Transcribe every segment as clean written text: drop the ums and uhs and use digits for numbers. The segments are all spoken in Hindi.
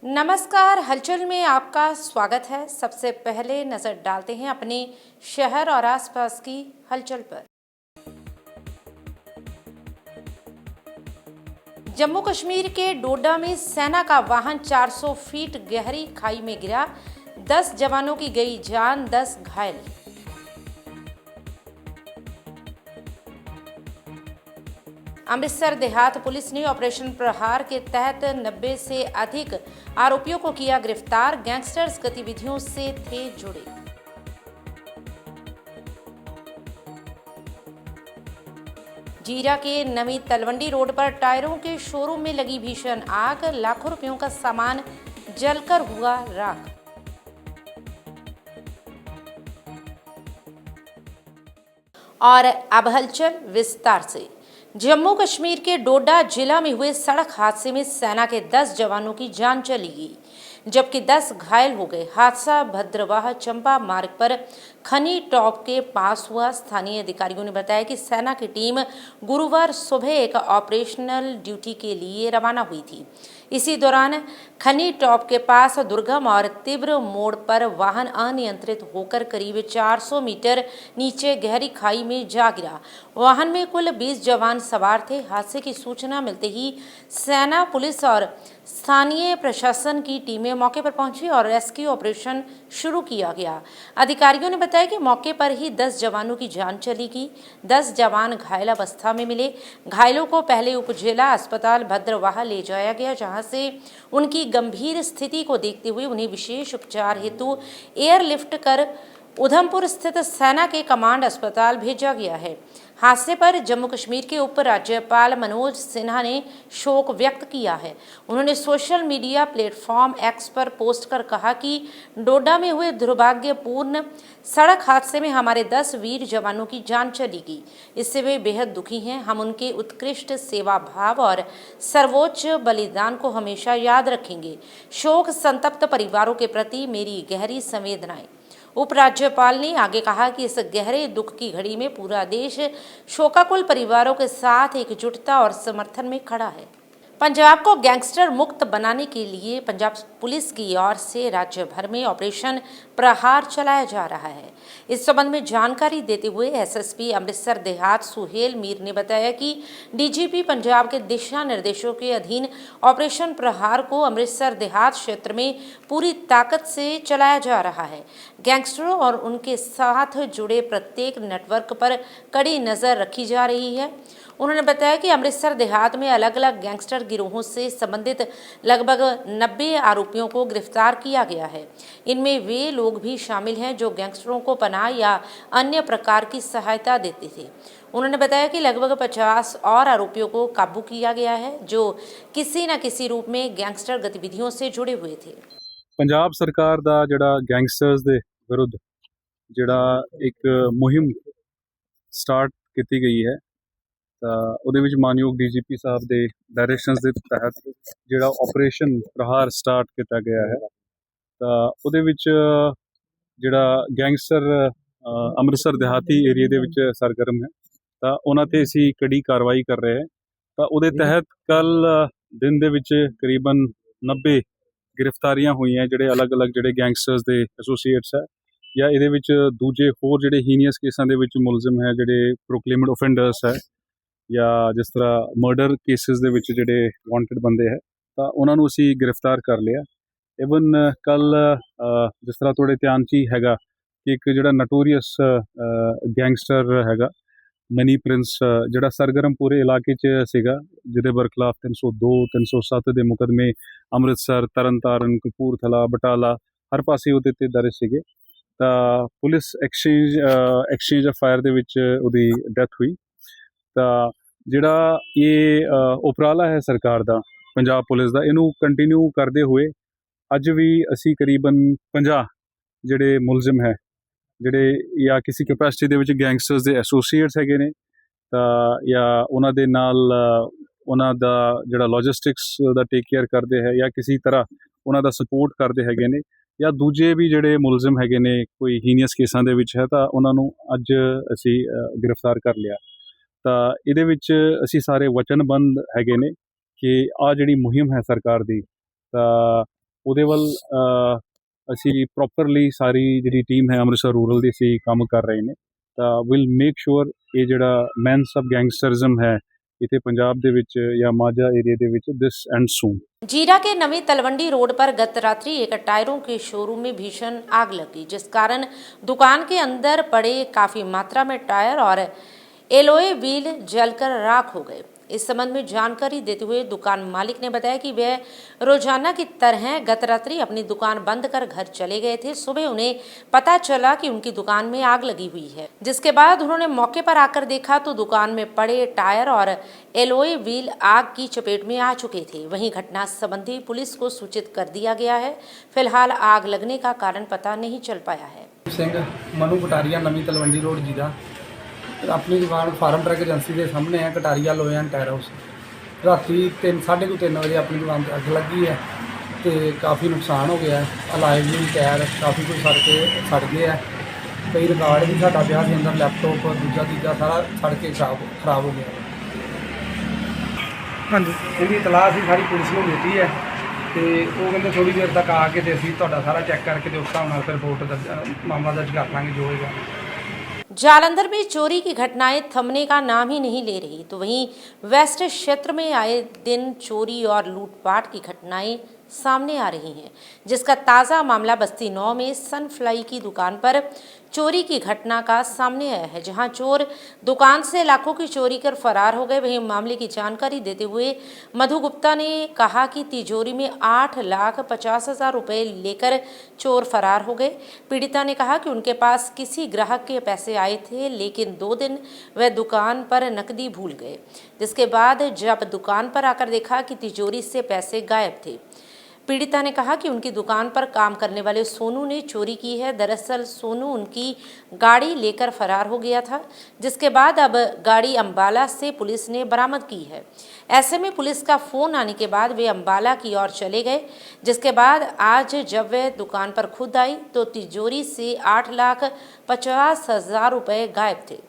नमस्कार, हलचल में आपका स्वागत है। सबसे पहले नजर डालते हैं अपने शहर और आसपास की हलचल पर। जम्मू कश्मीर के डोडा में सेना का वाहन 400 फीट गहरी खाई में गिरा, 10 जवानों की गई जान, 10 घायल। अमृतसर देहात पुलिस ने ऑपरेशन प्रहार के तहत 90 से अधिक आरोपियों को किया गिरफ्तार, गैंगस्टर्स गतिविधियों से थे जुड़े। जीरा के नवी तलवंडी रोड पर टायरों के शोरूम में लगी भीषण आग, लाखों रुपयों का सामान जलकर हुआ राख। और अब हलचल विस्तार से। जम्मू कश्मीर के डोडा जिला में हुए सड़क हादसे में सेना के 10 जवानों की जान चली गई, जबकि 10 घायल हो गए। हादसा भद्रवाह चंपा मार्ग पर खनी टॉप के पास हुआ। स्थानीय अधिकारियों ने बताया कि सेना की टीम गुरुवार सुबह एक ऑपरेशनल ड्यूटी के लिए रवाना हुई थी। इसी दौरान खनी टॉप के पास दुर्गम और तीव्र मोड़ पर वाहन अनियंत्रित होकर करीब 400 मीटर नीचे गहरी खाई में जा गिरा। वाहन में कुल 20 जवान सवार थे। हादसे की सूचना मिलते ही सेना, पुलिस और स्थानीय प्रशासन की टीमें मौके पर पहुंची और रेस्क्यू ऑपरेशन शुरू किया गया। अधिकारियों ने बताया कि मौके पर ही 10 जवानों की जान चली गई। 10 जवान घायल अवस्था में मिले। घायलों को पहले उप जिला अस्पताल भद्रवाह ले जाया गया, जहां से उनकी गंभीर स्थिति को देखते हुए उन्हें विशेष उपचार हेतु एयरलिफ्ट कर उधमपुर स्थित सेना के कमांड अस्पताल भेजा गया है। हादसे पर जम्मू कश्मीर के उप राज्यपाल मनोज सिन्हा ने शोक व्यक्त किया है। उन्होंने सोशल मीडिया प्लेटफॉर्म एक्स पर पोस्ट कर कहा कि डोडा में हुए दुर्भाग्यपूर्ण सड़क हादसे में हमारे 10 वीर जवानों की जान चली गई। इससे वे बेहद दुखी हैं। हम उनके उत्कृष्ट सेवा भाव और सर्वोच्च बलिदान को हमेशा याद रखेंगे। शोक संतप्त परिवारों के प्रति मेरी गहरी संवेदनाएं। उपराज्यपाल ने आगे कहा कि इस गहरे दुख की घड़ी में पूरा देश शोकाकुल परिवारों के साथ एकजुटता और समर्थन में खड़ा है। पंजाब को गैंगस्टर मुक्त बनाने के लिए पंजाब पुलिस की ओर से राज्य भर में ऑपरेशन प्रहार चलाया जा रहा है। इस संबंध में जानकारी देते हुए एसएसपी अमृतसर देहात सुहेल मीर ने बताया कि डीजीपी पंजाब के दिशा निर्देशों के अधीन ऑपरेशन प्रहार को अमृतसर देहात क्षेत्र में पूरी ताकत से चलाया जा रहा है। गैंगस्टरों और उनके साथ जुड़े प्रत्येक नेटवर्क पर कड़ी नजर रखी जा रही है। उन्होंने बताया कि अमृतसर देहात में अलग अलग गैंगस्टर गिरोहों से संबंधित लगभग 90 आरोपियों को गिरफ्तार किया गया है। इनमें वे लोग भी शामिल हैं जो गैंगस्टरों को पनाह या अन्य प्रकार की सहायता देते थे। उन्होंने बताया कि लगभग 50 और आरोपियों को काबू किया गया है जो किसी न किसी रूप में गैंगस्टर गतिविधियों से जुड़े हुए थे। पंजाब सरकार दा जिहड़ा गैंगस्टर्स दे विरुद्ध जिहड़ा एक मुहिम स्टार्ट की गई है, ਉਹਦੇ ਵਿੱਚ ਮਾਨਯੋਗ ਡੀਜੀਪੀ ਸਾਹਿਬ ਦੇ ਡਾਇਰੈਕਸ਼ਨਸ ਦੇ ਤਹਿਤ ਜਿਹੜਾ ਆਪਰੇਸ਼ਨ ਪ੍ਰਹਾਰ ਸਟਾਰਟ ਕੀਤਾ ਗਿਆ ਹੈ, ਤਾਂ ਉਹਦੇ ਵਿੱਚ ਜਿਹੜਾ ਗੈਂਗਸਟਰ ਅੰਮ੍ਰਿਤਸਰ ਦਿਹਾਤੀ ਏਰੀਆ ਦੇ ਵਿੱਚ ਸਰਗਰਮ ਹੈ, ਤਾਂ ਉਹਨਾਂ ਤੇ ਅਸੀਂ ਕੜੀ ਕਾਰਵਾਈ ਕਰ ਰਹੇ ਹਾਂ। ਤਾਂ ਉਹਦੇ ਤਹਿਤ ਕੱਲ ਦਿਨ ਦੇ ਵਿੱਚ ਕਰੀਬਨ 90 गिरफ्तारियां हुई हैं ਜਿਹੜੇ ਅਲੱਗ-ਅਲੱਗ ਜਿਹੜੇ ਗੈਂਗਸਟਰਸ ਦੇ ਐਸੋਸੀਏਟਸ ਹੈ ਜਾਂ ਇਹਦੇ ਵਿੱਚ ਦੂਜੇ ਹੋਰ ਜਿਹੜੇ ਹੀਨੀਅਸ ਕੇਸਾਂ ਦੇ ਵਿੱਚ ਮੁਲਜ਼ਮ ਹੈ, ਜਿਹੜੇ ਪ੍ਰੋਕਲੇਮਡ ਆਫੈਂਡਰਸ ਹੈ ਜਾਂ ਜਿਸ ਤਰ੍ਹਾਂ ਮਰਡਰ ਕੇਸਿਸ ਦੇ ਵਿੱਚ ਜਿਹੜੇ ਵਾਂਟਡ ਬੰਦੇ ਹੈ, ਤਾਂ ਉਹਨਾਂ ਨੂੰ ਅਸੀਂ ਗ੍ਰਿਫਤਾਰ ਕਰ ਲਿਆ। ਇਵਨ ਕੱਲ ਜਿਸ ਤਰ੍ਹਾਂ ਤੁਹਾਡੇ ਧਿਆਨ 'ਚ ਹੀ ਹੈਗਾ ਕਿ ਇੱਕ ਜਿਹੜਾ ਨਟੋਰੀਅਸ ਗੈਂਗਸਟਰ ਹੈਗਾ ਮਨੀ ਪ੍ਰਿੰਸ, ਜਿਹੜਾ ਸਰਗਰਮ ਪੂਰੇ ਇਲਾਕੇ 'ਚ ਸੀਗਾ, ਜਿਹਦੇ ਬਰਖਲਾਫ 302, 307 ਦੇ ਮੁਕੱਦਮੇ ਅੰਮ੍ਰਿਤਸਰ, ਤਰਨਤਾਰਨ, ਕਪੂਰਥਲਾ, ਬਟਾਲਾ ਹਰ ਪਾਸੇ ਉਹਦੇ 'ਤੇ ਦਰਜ ਸੀਗੇ। ਤਾਂ ਪੁਲਿਸ ਐਕਸਚੇਂਜ ਆਫ ਫਾਇਰ ਦੇ ਵਿੱਚ ਉਹਦੀ ਡੈਥ ਹੋਈ। ਤਾਂ ਜਿਹੜਾ ਇਹ ਉਪਰਾਲਾ ਹੈ ਸਰਕਾਰ ਦਾ, ਪੰਜਾਬ ਪੁਲਿਸ ਦਾ, ਇਹਨੂੰ ਕੰਟੀਨਿਊ ਕਰਦੇ ਹੋਏ ਅੱਜ ਵੀ ਅਸੀਂ ਕਰੀਬਨ 50 ਜਿਹੜੇ ਮੁਲਜ਼ਮ ਹੈ, ਜਿਹੜੇ ਜਾਂ ਕਿਸੇ ਕੈਪੈਸਿਟੀ ਦੇ ਵਿੱਚ ਗੈਂਗਸਟਰਸ ਦੇ ਐਸੋਸੀਏਟਸ ਹੈਗੇ ਨੇ, ਤਾਂ ਜਾਂ ਉਹਨਾਂ ਦੇ ਨਾਲ ਉਹਨਾਂ ਦਾ ਜਿਹੜਾ ਲੌਜਿਸਟਿਕਸ ਦਾ ਟੇਕ ਕੇਅਰ ਕਰਦੇ ਹੈ ਜਾਂ ਕਿਸੇ ਤਰ੍ਹਾਂ ਉਹਨਾਂ ਦਾ ਸਪੋਰਟ ਕਰਦੇ ਹੈਗੇ ਨੇ, ਜਾਂ ਦੂਜੇ ਵੀ ਜਿਹੜੇ ਮੁਲਜ਼ਮ ਹੈਗੇ ਨੇ ਕੋਈ ਹੀਨੀਅਸ ਕੇਸਾਂ ਦੇ ਵਿੱਚ ਹੈ, ਤਾਂ ਉਹਨਾਂ ਨੂੰ ਅੱਜ ਅਸੀਂ ਗ੍ਰਿਫਤਾਰ ਕਰ ਲਿਆ। ਤਾਂ ਇਹਦੇ ਵਿੱਚ ਅਸੀਂ ਸਾਰੇ ਵਚਨਬੰਦ ਹੈਗੇ ਨੇ ਕਿ ਆਹ ਜਿਹੜੀ ਮੁਹਿੰਮ ਹੈ ਸਰਕਾਰ ਦੀ, ਤਾਂ ਉਹਦੇ ਵੱਲ ਅਸੀਂ ਪ੍ਰੋਪਰਲੀ ਸਾਰੀ ਜਿਹੜੀ ਟੀਮ ਹੈ ਅੰਮ੍ਰਿਤਸਰ ਰੂਰਲ ਦੀ ਅਸੀਂ ਕੰਮ ਕਰ ਰਹੇ ਨੇ। ਤਾਂ ਵਿਲ ਮੇਕ ਸ਼ੋਰ ਇਹ ਜਿਹੜਾ ਮੈਨਸ ਆਫ ਗੈਂਗਸਟਰਿਜ਼ਮ ਹੈ इतने पंजाब दे विच या माझा area they which this and soon. जीरा के नवी तलवंडी रोड पर गत रात्रि एक टायरों के शोरूम में भीषण आग लगी, जिस कारण दुकान के अंदर पड़े काफ़ी मात्रा में टायर और एलोए व्हील जलकर राख हो गए। इस संबंध में जानकारी देते हुए दुकान मालिक ने बताया कि वह रोजाना की तरह गत रात्रि अपनी दुकान बंद कर घर चले गए थे। सुबह उन्हें पता चला कि उनकी दुकान में आग लगी हुई है, जिसके बाद उन्होंने मौके पर आकर देखा तो दुकान में पड़े टायर और एलोए व्हील आग की चपेट में आ चुके थे। वहीं घटना संबंधी पुलिस को सूचित कर दिया गया है। फिलहाल आग लगने का कारण पता नहीं चल पाया है। सिंह मनु कटारिया नवी तलवंडी रोड जीरा अपनी दुकान फार्म ट्रक एजेंसी के सामने है कटारिया लोहे एंड टायर हाउस। राती 3:30 बजे अपनी दुकान पर अग लगी है तो काफ़ी नुकसान हो गया है। अलाइव भी टायर काफ़ी कुछ सड़ गए है। कई रिकॉर्ड भी साडा पिया सी अंदर, लैपटॉप दूजा तीजा सारा सड़ के खराब हो गया। हाँ जी, इसकी इतलाह असीं सारी पुलिस को देती है तो वो कहते थोड़ी देर तक आके तो असीं तुहाडा सारा चैक करके उस हिसाब नाल फिर रिपोर्ट दर्ज मामला दर्ज कर लांगे जो होएगा। जालंधर में चोरी की घटनाएं थमने का नाम ही नहीं ले रही, तो वहीं वेस्ट क्षेत्र में आए दिन चोरी और लूटपाट की घटनाएं सामने आ रही हैं, जिसका ताज़ा मामला बस्ती 9 में सनफ्लाई की दुकान पर चोरी की घटना का सामने आया है, जहां चोर दुकान से लाखों की चोरी कर फरार हो गए। वहीं मामले की जानकारी देते हुए मधु गुप्ता ने कहा कि तिजोरी में 8,50,000 रुपए लेकर चोर फरार हो गए। पीड़िता ने कहा कि उनके पास किसी ग्राहक के पैसे आए थे, लेकिन 2 दिन वह दुकान पर नकदी भूल गए, जिसके बाद जब दुकान पर आकर देखा कि तिजोरी से पैसे गायब थे। पीड़िता ने कहा कि उनकी दुकान पर काम करने वाले सोनू ने चोरी की है। दरअसल सोनू उनकी गाड़ी लेकर फरार हो गया था, जिसके बाद अब गाड़ी अंबाला से पुलिस ने बरामद की है। ऐसे में पुलिस का फ़ोन आने के बाद वे अंबाला की ओर चले गए, जिसके बाद आज जब वे दुकान पर खुद आई तो तिजोरी से 8,50,000 रुपये गायब थे।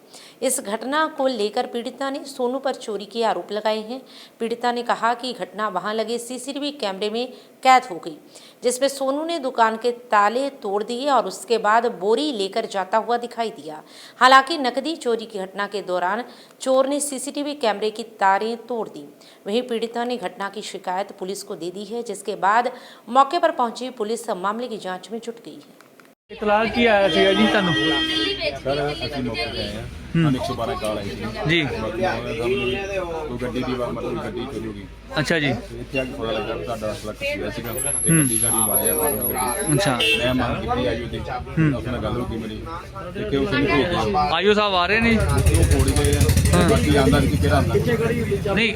इस घटना को लेकर पीड़िता ने सोनू पर चोरी के आरोप लगाए हैं। पीड़िता ने कहा कि घटना वहां लगे सीसीटीवी कैमरे में कैद हो गई, जिसमें सोनू ने दुकान के ताले तोड़ दिए और उसके बाद बोरी लेकर जाता हुआ दिखाई दिया। हालांकि नकदी चोरी की घटना के दौरान चोर ने सीसीटीवी कैमरे की तारें तोड़ दी। वहीं पीड़िता ने घटना की शिकायत पुलिस को दे दी है, जिसके बाद मौके पर पहुंची पुलिस मामले की जाँच में जुट गई है। इतलाह की आया सीगा जी ਤੁਹਾਨੂੰ सर ਅਸੀਂ मौके पे आए हैं। हम 112 कॉल आई थी जी। तो गड्डी की मतलब गड्डी चोरी हो गई। अच्छा जी। ਇੱਥੇ ਆ ਕੇ ਪਤਾ ਲੱਗਾ ਕਿ ਸਾਡਾ ਅਸਲਾ ਕੱਟਿਆ ਸੀਗਾ ਤੇ ਗੱਡੀ ਸਾਡੀ ਵਾਰਿਆ ਗੱਡੀ। अच्छा ਮੈਂ ਮੰਗ ਕੀਤੀ ਆਈ ਉਹਦੀ ਉਸ ਨਾਲ ਗੱਲ ਹੋ ਗਈ ਮੇਰੀ ਦੇਖੇ ਉਸ ਨੂੰ ਭੇਜ ਦਿਓ। आयो साहब आ रहे ने ਉਹ ਕੋੜੀ ਗਏ ਆ ਬਾਕੀ ਆਂਦਾ ਨਹੀਂ ਕਿਹੜਾ ਆਂਦਾ नहीं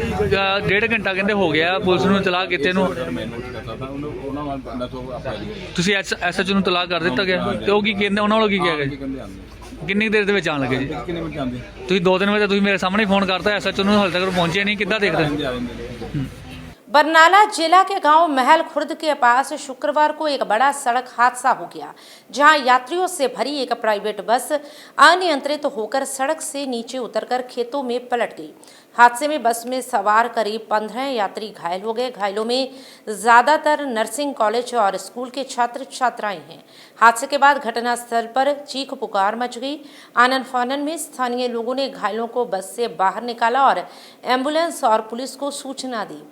1.5 घंटा ਕਹਿੰਦੇ ਹੋ ਗਿਆ ਪੁਲਿਸ ਨੂੰ ਤਲਾਕ ਕੀਤੇ ਨੂੰ ਮੈਂ ਨੋਟ ਕਰਤਾ ਤਾਂ ਉਹਨਾਂ ਨਾਲ ਬੰਦਾ ਤੋਂ ਆਪਾਂ ਤੁਸੀਂ ਐਸਐਚ ਨੂੰ ਤਲਾਕ ਕਰ ਦਿੱਤਾ ਗਿਆ ਤੇ ਉਹ ਕੀ ਕਹਿੰਦੇ ਉਹਨਾਂ ਵੱਲੋਂ ਕੀ ਕਿਹਾ ਗਿਆ ਜੀ ਕਹਿੰਦੇ ਆਂਦੇ ਕਿੰਨੀ ਦੇਰ ਦੇ ਵਿੱਚ ਆਣ ਲੱਗੇ ਜੀ ਕਿੰਨੇ ਮਿੰਟ ਆਂਦੇ ਤੁਸੀਂ 2-3 ਵਜੇ ਤੁਸੀਂ ਮੇਰੇ ਸਾਹਮਣੇ ਫੋਨ ਕਰਤਾ ਐਸਐਚ ਨੂੰ ਹਾਲੇ ਤੱਕ ਪਹੁੰਚੇ ਨਹੀਂ ਕਿੱਦਾਂ ਦੇਖਦੇ ਆ ਜਾਂਦੇ बरनाला जिला के गांव महल खुर्द के पास शुक्रवार को एक बड़ा सड़क हादसा हो गया, जहां यात्रियों से भरी एक प्राइवेट बस अनियंत्रित होकर सड़क से नीचे उतरकर खेतों में पलट गई। हादसे में बस में सवार करीब 15 यात्री घायल हो गए। घायलों में ज़्यादातर नर्सिंग कॉलेज और स्कूल के छात्र छात्राएं हैं। हादसे के बाद घटनास्थल पर चीख पुकार मच गई। आनन फानन में स्थानीय लोगों ने घायलों को बस से बाहर निकाला और एम्बुलेंस और पुलिस को सूचना दी।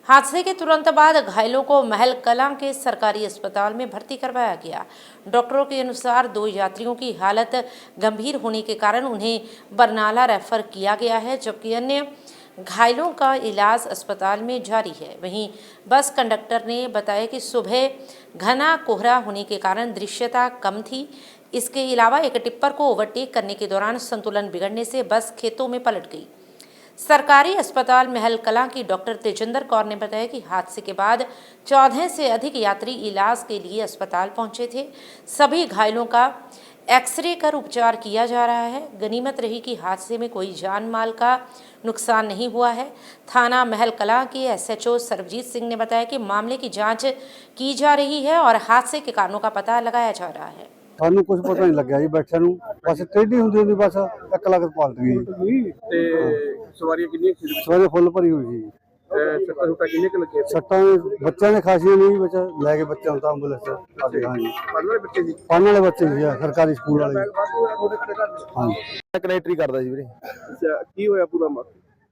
हादसे के तुरंत बाद घायलों को महल कलां के सरकारी अस्पताल में भर्ती करवाया गया। डॉक्टरों के अनुसार 2 यात्रियों की हालत गंभीर होने के कारण उन्हें बरनाला रेफर किया गया है, जबकि अन्य घायलों का इलाज अस्पताल में जारी है। वहीं बस कंडक्टर ने बताया कि सुबह घना कोहरा होने के कारण दृश्यता कम थी। इसके अलावा एक टिप्पर को ओवरटेक करने के दौरान संतुलन बिगड़ने से बस खेतों में पलट गई। सरकारी अस्पताल महल कलां की डॉक्टर तेजिंदर कौर ने बताया कि हादसे के बाद 14 से अधिक यात्री इलाज के लिए अस्पताल पहुंचे थे। सभी घायलों का एक्सरे कर उपचार किया जा रहा है। गनीमत रही कि हादसे में कोई जान माल का नुकसान नहीं हुआ है। थाना महल कलां के एसएचओ सरबजीत सिंह ने बताया कि मामले की जांच की जा रही है और हादसे के कारणों का पता लगाया जा रहा है। ਸਾਨੂੰ ਕੁਝ ਪਤਾ ਨਹੀਂ ਲੱਗਿਆ ਜੀ ਬੈਠਿਆਂ ਨੂੰ, ਬਸ ਟੇਢੀ ਹੁੰਦੀ ਹੁੰਦੀ ਬਸ ਇੱਕ ਲੱਗ ਪਲਟ ਗਈ ਤੇ ਸਵਾਰੀਆਂ ਕਿੰਨੀਆਂ ਸੀ? ਸਵੇਰੇ ਫੁੱਲ ਭਰੀ ਹੋਈ ਸੀ। ਸੱਟਾਂ ਸੁੱਟਾਂ ਕਿੰਨੇ ਕੁ ਲੱਗੀਆਂ ਸੀ? ਸੱਟਾਂ ਬੱਚਿਆਂ ਨੇ ਖਾਸੀਆਂ ਨਹੀਂ ਬੱਚਾ ਲੈ ਕੇ ਬੱਚਿਆਂ ਨੂੰ ਤਾਂ ਐਂਬੂਲੈਂਸ ਆ ਗਏ। ਹਾਂਜੀ ਪੜ੍ਹਨ ਵਾਲੇ ਬੱਚੇ ਸੀ? ਪੜ੍ਹਨ ਵਾਲੇ ਬੱਚੇ ਸੀ ਸਰਕਾਰੀ ਸਕੂਲ ਵਾਲੇ। ਹਾਂਜੀ ਕਨੈਕਟਰੀ ਕਰਦਾ ਸੀ ਵੀਰੇ। ਅੱਛਾ, ਕੀ ਹੋਇਆ ਪੂਰਾ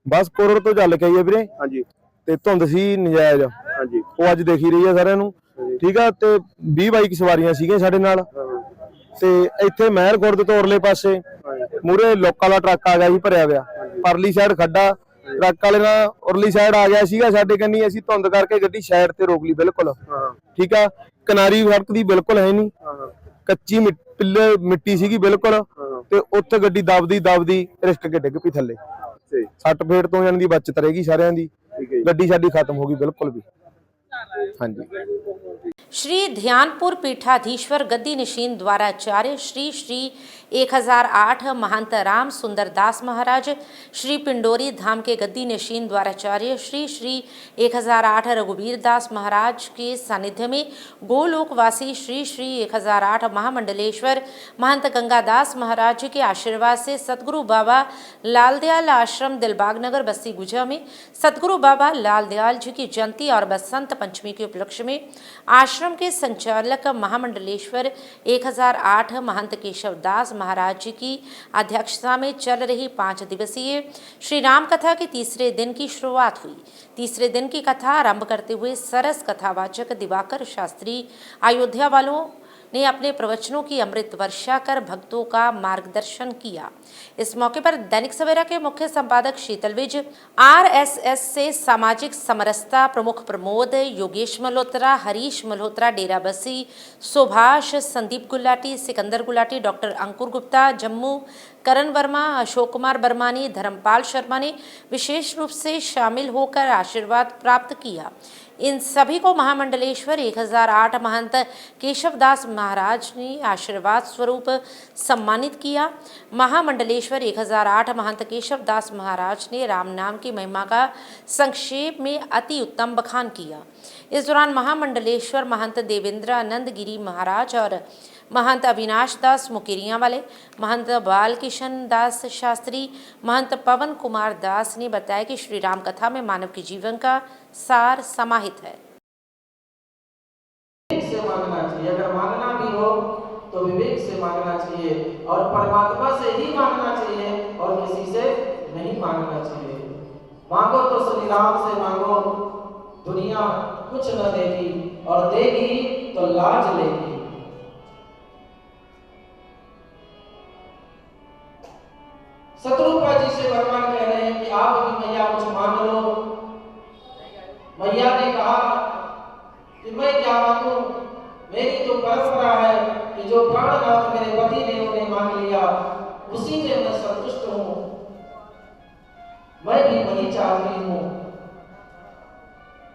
ਬਸ ਕੋਰੜ ਤੋਂ ਚੱਲ ਕੇ ਆਈ ਹੈ ਵੀਰੇ, ਹਾਂਜੀ ਤੇ ਧੁੰਦ ਸੀ ਨਜਾਇਜ਼, ਹਾਂਜੀ ਉਹ ਅੱਜ ਦੇਖੀ ਰਹੀ ਆ ਸਾਰਿਆਂ ਨੂੰ। ਠੀਕ ਆ, ਤੇ 20 22 ਸਵਾਰੀਆਂ ਸੀਗੀਆਂ ਸਾਡੇ ਨਾਲ, ਤੇ ਇੱਥੇ ਮਹਿਰ ਖੁਰਦ ਤੋਂ ਉਰਲੇ ਪਾਸੇ ਮੂਰੇ ਲੋਕਾਂ ਦਾ ਟਰੱਕ ਆ ਗਿਆ ਜੀ ਭਰਿਆ ਹੋਇਆ, ਪਰਲੀ ਸਾਈਡ ਖੱਡਾ, ਟਰੱਕ ਵਾਲੇ ਨਾਲ ਉਰਲੀ ਸਾਈਡ ਆ ਗਿਆ ਸੀਗਾ ਸਾਡੇ ਕੰਨੀ। ਅਸੀਂ ਧੁੰਦ ਕਰਕੇ ਗੱਡੀ ਸਾਈਡ ਤੇ ਰੋਕ ਲਈ ਬਿਲਕੁਲ। ਠੀਕ ਆ, ਕਿਨਾਰੀ ਸੜਕ ਦੀ ਬਿਲਕੁਲ ਹੈ ਨਹੀਂ, ਕੱਚੀ ਪਿੱਲੇ ਮਿੱਟੀ ਸੀਗੀ ਬਿਲਕੁਲ, ਤੇ ਉੱਥੇ ਗੱਡੀ ਦਬਦੀ ਰਿਸਕ ਕੇ ਡਿੱਗ ਪਈ ਥੱਲੇ। ਸੱਟ ਫੇਟ ਤੋਂ ਜਾਣ ਦੀ ਬਚਤ ਰਹੇਗੀ ਸਾਰਿਆਂ ਦੀ, ਗੱਡੀ ਸਾਡੀ ਖਤਮ ਹੋ ਗਈ बिल्कुल भी। हाँ जी। श्री ध्यानपुर पीठाधीश्वर गद्दी निशीन द्वाराचार्य श्री श्री 1008 महंत राम सुंदर दास महाराज, श्री पिंडोरी धाम के गद्दी निशीन द्वाराचार्य श्री श्री 1008 रघुवीर दास महाराज के सानिध्य में गोलोकवासी श्री श्री 1008 महामंडलेश्वर महंत गंगादास महाराज के आशीर्वाद से सतगुरु बाबा लालदयाल आश्रम दिलबाग नगर बस्ती गुजा में सतगुरु बाबा लालदयाल जी की जयंती और बसंत पंचमी के उपलक्ष्य में आश्रम के संचालक महामंडलेश्वर 1008 महंत केशव दास महाराज जी की अध्यक्षता में चल रही 5 दिवसीय श्री राम कथा के तीसरे दिन की शुरुआत हुई। तीसरे दिन की कथा आरंभ करते हुए सरस कथावाचक दिवाकर शास्त्री अयोध्या वालों ने अपने प्रवचनों की अमृत वर्षा कर भक्तों का मार्गदर्शन किया। इस मौके पर दैनिक सवेरा के मुख्य संपादक शीतल विज, RSS से सामाजिक समरसता प्रमुख प्रमोद, योगेश मल्होत्रा, हरीश मल्होत्रा, डेरा बसी, सुभाष, संदीप गुलाटी, सिकंदर गुलाटी, डॉक्टर अंकुर गुप्ता, जम्मू, करण वर्मा, अशोक कुमार बर्मानी, धर्मपाल शर्मा ने विशेष रूप से शामिल होकर आशीर्वाद प्राप्त किया। इन सभी को महामंडलेश्वर 1008 महंत केशवदास महाराज ने आशीर्वाद स्वरूप सम्मानित किया। महामंडलेश्वर 1008 महंत केशवदास महाराज ने राम नाम की महिमा का संक्षेप में अति उत्तम बखान किया। इस दौरान महामंडलेश्वर महंत देवेंद्रानंद गिरी महाराज और महंत अविनाश दास मुकेरिया वाले, महंत बाल किशन दास शास्त्री, महंत पवन कुमार दास ने बताया कि श्री राम कथा में मानव के जीवन का सार समाहित है। से मांगना चाहिए, अगर मांगना भी हो तो विवेक से मांगना चाहिए, और परमात्मा से ही मांगना चाहिए और किसी से नहीं मांगना चाहिए। मांगो तो श्री राम से मांगो, दुनिया कुछ न देगी, और देगी तो लाज लेगी। शत्रुपा जी से भगवान कह रहे हैं कि आप भी मैया कुछ मांग लो। मैया ने कहा कि मैं क्या मांगू, मेरी तो परंपरा है कि जो प्राणनाथ मेरे पति ने उन्हें मांग लिया उसी से मैं संतुष्ट हूँ, मैं भी वही चाहती हूँ।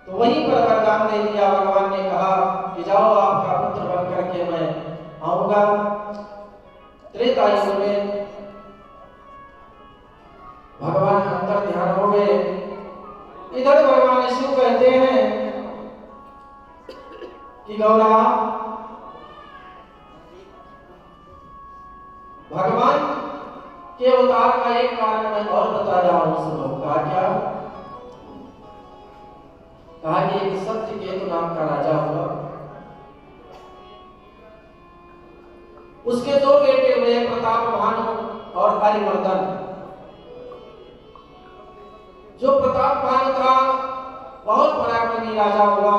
तो वहीं पर वरदान दे दिया। भगवान ने कहा कि जाओ आपका पुत्र बन करके मैं आऊंगा। त्रेता युग में भगवान अंतर ध्यान हो गए। इधर भगवान शिव कहते हैं कि गौरा, भगवान के अवतार का एक कारण मैं और बता रहा हूं, सुनो। कहा क्या? कहा कि एक सत्यकेतु नाम का राजा हुआ, उसके 2 बेटे हुए, प्रताप भानु और हरिवर्धन। जो प्रताप भानु था बहुत पराक्रमी राजा हुआ,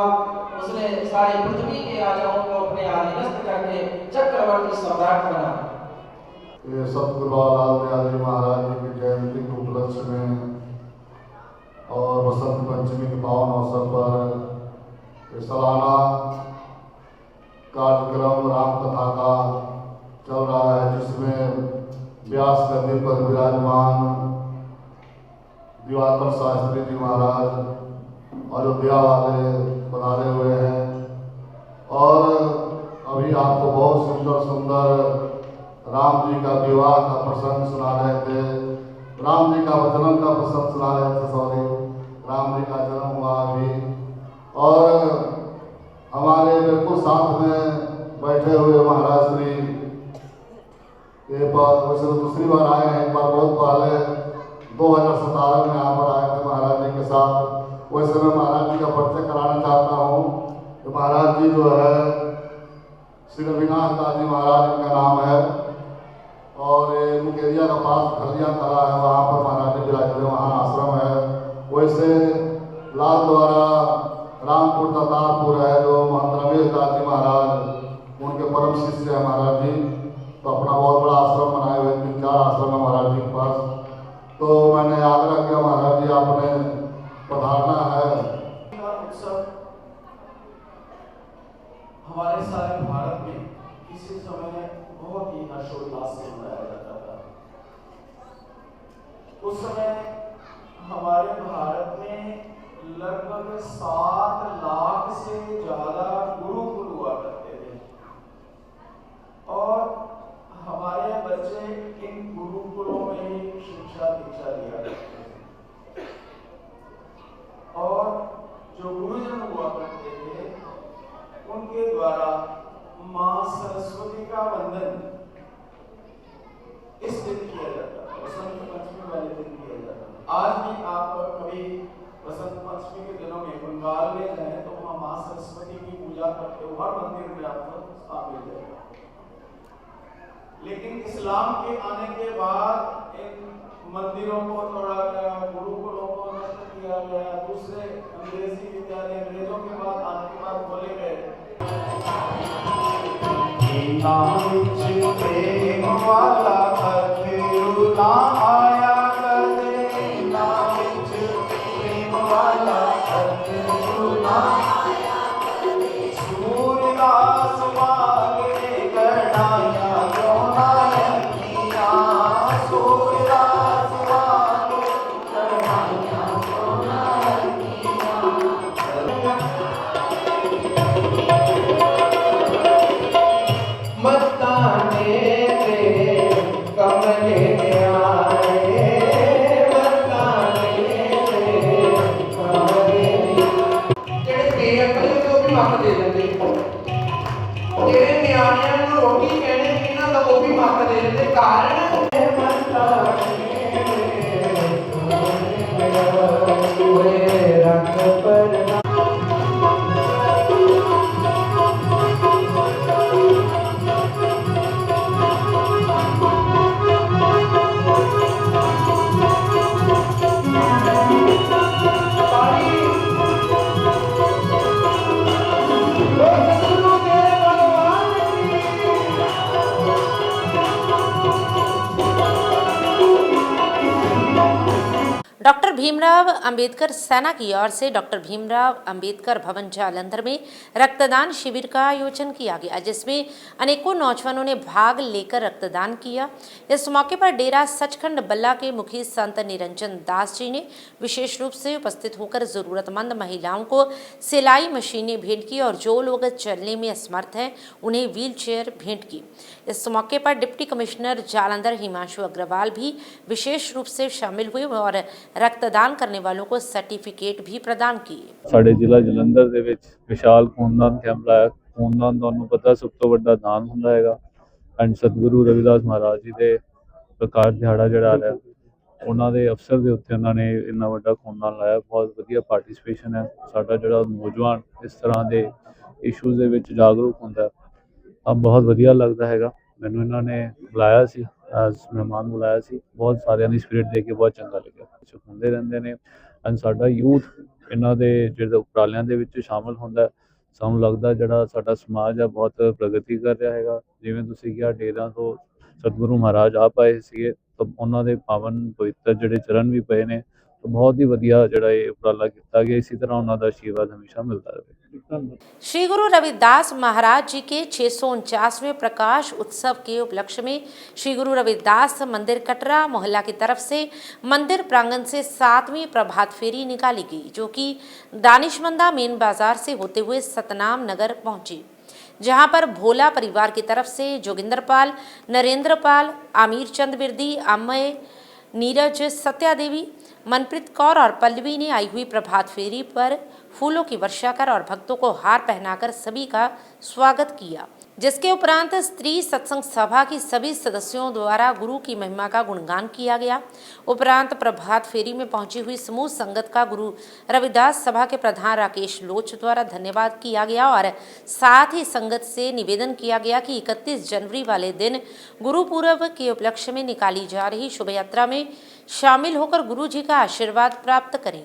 उसने सारे पृथ्वी के राजाओं को अपने अधीनस्थ करके चक्रवर्ती सम्राट बना। ये सतगुरु लालदयाल जी महाराज जी की जयंती के उपलक्ष्य में और बसंत पंचमी के पावन अवसर पर सालाना कार्यक्रम राम कथा का चल रहा है, जिसमें व्यास गद्दी पर विराजमान दिवाकर शास्त्री जी महाराज अयोध्या वाले बनाए हुए हैं। और अभी आपको बहुत सुंदर सुंदर राम जी का विवाह का प्रसंग सुना रहे थे, राम जी का वचन का प्रसंग सुना रहे थे। सॉरी, राम जी का जन्म हुआ अभी, और हमारे बिल्कुल साथ में बैठे हुए महाराज श्री ये बात वैसे तो दूसरी बार आए हैं, एक बार बहुत पहले 2017 में यहाँ पर आए थे महाराज जी के साथ। वैसे मैं महाराज जी का परिचय कराना चाहता हूँ कि महाराज जी जो है श्री रविनाथ दास जी महाराज इनका नाम है, और ये मुकेरिया का पास खलिया कला है, वहाँ पर महाराज जी विराज हुए, वहाँ आश्रम है। वैसे लाल द्वारा रामपुर दातारपुर है, जो महंत रमेश दास जी महाराज उनके परम शिष्य है महाराज जी, तो अपना बहुत बड़ा आश्रम बनाए हुए, 3-4 आश्रम है महाराज जी के पास। तो मैंने आग्रह किया महाराज जी आपने पधारना है। उत्सव हमारे सारे भारत में किसी समय बहुत ही हर्षोल्लास से मनाया जाता था। उस समय हमारे भारत में लगभग 7 लाख से ज्यादा गुरुकुल हुआ करते थे, और हमारे बच्चे इन गुरुकुलों में ही शिक्षा दीक्षा लिया करते थे। और जो गुरुजन हुआ करते थे उनके द्वारा माँ सरस्वती का वंदन इस दिन किया जाता है, वसंत पंचमी वाले दिन किया जाता है। आज भी आप कभी वसंत पंचमी के दिनों में बंगाल में जाए तो वहाँ माँ सरस्वती की पूजा करते हुए हर मंदिर में आपको स्थान मिल जाएगा। लेकिन इस्लाम के आने के बाद इन मंदिरों को तोड़ा गया, गुरुकुलों को नष्ट किया गया, दूसरे अंग्रेजी विद्यालय अंग्रेजों के बाद आने के बाद खोले गए। रोटी कहने की ना तो वो भी माफ दे देते कारण डॉक्टर भीमराव अंबेडकर सेना की ओर से डॉक्टर भीमराव अंबेडकर भवन जालंधर में रक्तदान शिविर का आयोजन किया गया, जिसमें अनेकों नौजवानों ने भाग लेकर रक्तदान किया। इस मौके पर डेरा सचखंड बल्ला के मुखी संत निरंजन दास जी ने विशेष रूप से उपस्थित होकर जरूरतमंद महिलाओं को सिलाई मशीनें भेंट की और जो लोग चलने में असमर्थ हैं उन्हें व्हील चेयर भेंट की। इस मौके पर डिप्टी कमिश्नर जालंधर हिमांशु अग्रवाल भी विशेष रूप से शामिल हुए और रक्तदान करने वालों को सर्टिफिकेट भी प्रदान किए। साडे जिला जलंधर दे विच विशाल खूनदान कैंप लाया। खूनदान तुहानूं पता सब तो वड्डा दान हुंदा हैगा एंड सतगुरु रविदास महाराज जी दे प्रकाश दिहाड़ा जिहड़ा आ रहा उन्हां दे अवसर दे उत्ते उन्हां ने इन्ना वड्डा खूनदान लाया। बहुत वधिया पार्टिसिपेशन है। साडा जिहड़ा नौजवान इस तरह दे इशूज़ दे विच जागरूक हुंदा है, अब बहुत वधिया लगदा हैगा। मैनूं इन्हां ने बुलाया सी एज मेहमान बुलाया सी, बहुत सारिਆਂ ਦੀ स्पिरिट देख के बहुत चंगा लग्या। कुछ ਹੁੰਦੇ ਰਹਿੰਦੇ ਨੇ एंड ਸਾਡਾ ਯੂਥ ਇਹਨਾਂ ਦੇ ਜਿਹੜੇ ਉਪਰਾਲਿਆਂ ਦੇ ਵਿੱਚ ਸ਼ਾਮਲ ਹੁੰਦਾ। ਸਾਨੂੰ ਲੱਗਦਾ ਜਿਹੜਾ ਸਾਡਾ ਸਮਾਜ ਆ ਬਹੁਤ ਪ੍ਰਗਤੀ ਕਰ ਰਿਹਾ ਹੈਗਾ। ਜਿਵੇਂ ਤੁਸੀਂ ਕਿਹਾ ਡੇਰਾ ਤੋਂ ਸਤਿਗੁਰੂ ਮਹਾਰਾਜ ਆਪ ਆਏ ਸੀਗੇ ਤਾਂ ਉਹਨਾਂ ਦੇ ਪਾਵਨ ਪਵਿੱਤਰ ਜਿਹੜੇ ਚਰਨ ਵੀ ਪਏ ਨੇ, ਤਾਂ ਬਹੁਤ ਹੀ ਵਧੀਆ ਜਿਹੜਾ ਇਹ ਉਪਰਾਲਾ ਕੀਤਾ ਗਿਆ। ਇਸੇ ਤਰ੍ਹਾਂ ਉਹਨਾਂ ਦਾ ਆਸ਼ੀਰਵਾਦ ਹमेशा ਮਿਲਦਾ ਰਹੇ। श्री गुरु रविदास महाराज जी के 649वें प्रकाश उत्सव के उपलक्ष्य में श्री गुरु रविदास मंदिर कटरा मोहल्ला की तरफ से मंदिर प्रांगण से 7वीं प्रभात फेरी निकाली गई, जो कि दानिशमंदा मेन बाजार से होते हुए सतनाम नगर पहुंची, जहां पर भोला परिवार की तरफ से जोगिंदर पाल, नरेंद्र पाल, आमिर चंद बिरदी, अमय, नीरज, सत्या देवी, मनप्रीत कौर और पल्लवी ने आई हुई प्रभात फेरी पर फूलों की वर्षा कर और भक्तों को हार पहनाकर सभी का स्वागत किया। जिसके उपरांत स्त्री सत्संग सभा की सभी सदस्यों द्वारा गुरु की महिमा का गुणगान किया गया। उपरांत प्रभात फेरी में पहुंची हुई समूह संगत का गुरु रविदास सभा के प्रधान राकेश लोच द्वारा धन्यवाद किया गया और साथ ही संगत से निवेदन किया गया कि 31 जनवरी वाले दिन गुरु पूर्व के उपलक्ष्य में निकाली जा रही शोभा यात्रा में शामिल होकर गुरु जी का आशीर्वाद प्राप्त करें।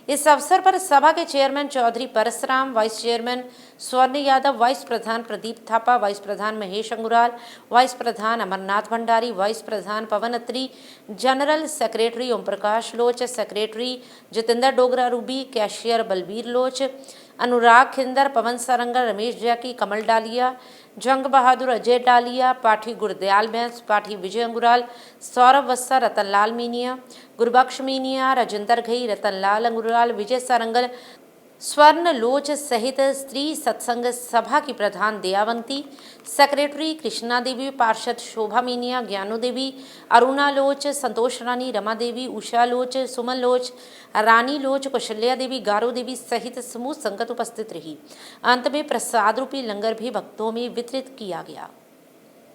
इस अवसर पर सभा के chairman Chaudhary Parasram, vice chairman Swarn Yadav, vice प्रधान प्रदीप थापा, वाइस प्रधान महेश अंगुराल, वाइस प्रधान अमरनाथ भंडारी, वाइस प्रधान Pawan Atri, general secretary Om Prakash Loch, secretary Jitendra Dogra Ruby, cashier Balbir Loch, Anurag खिंदर, पवन सरंगल, रमेश जैकी, कमल डालिया, जंग बहादुर, अजय डालिया, पाठी गुरदयाल बैंस, पाठी विजय अंगुराल, सौरभ वस्सा, रतनलाल मीनिया, गुरबख्श मीनिया, राजेंद्र घई, रतनलाल अंगुराल, विजय सरंगल, स्वर्ण लोच सहित स्त्री सत्संग सभा की प्रधान दयावंती, सेक्रेटरी कृष्णा देवी, पार्षद शोभा मीनिया, ज्ञानू देवी, अरुणा लोच, संतोष रानी, रमा देवी, उषा लोच, सुमन लोच, रानी लोच, कौशल्या देवी, गारो देवी सहित समूह संगत उपस्थित रही। अंत में प्रसाद रूपी लंगर भी भक्तों में वितरित किया गया।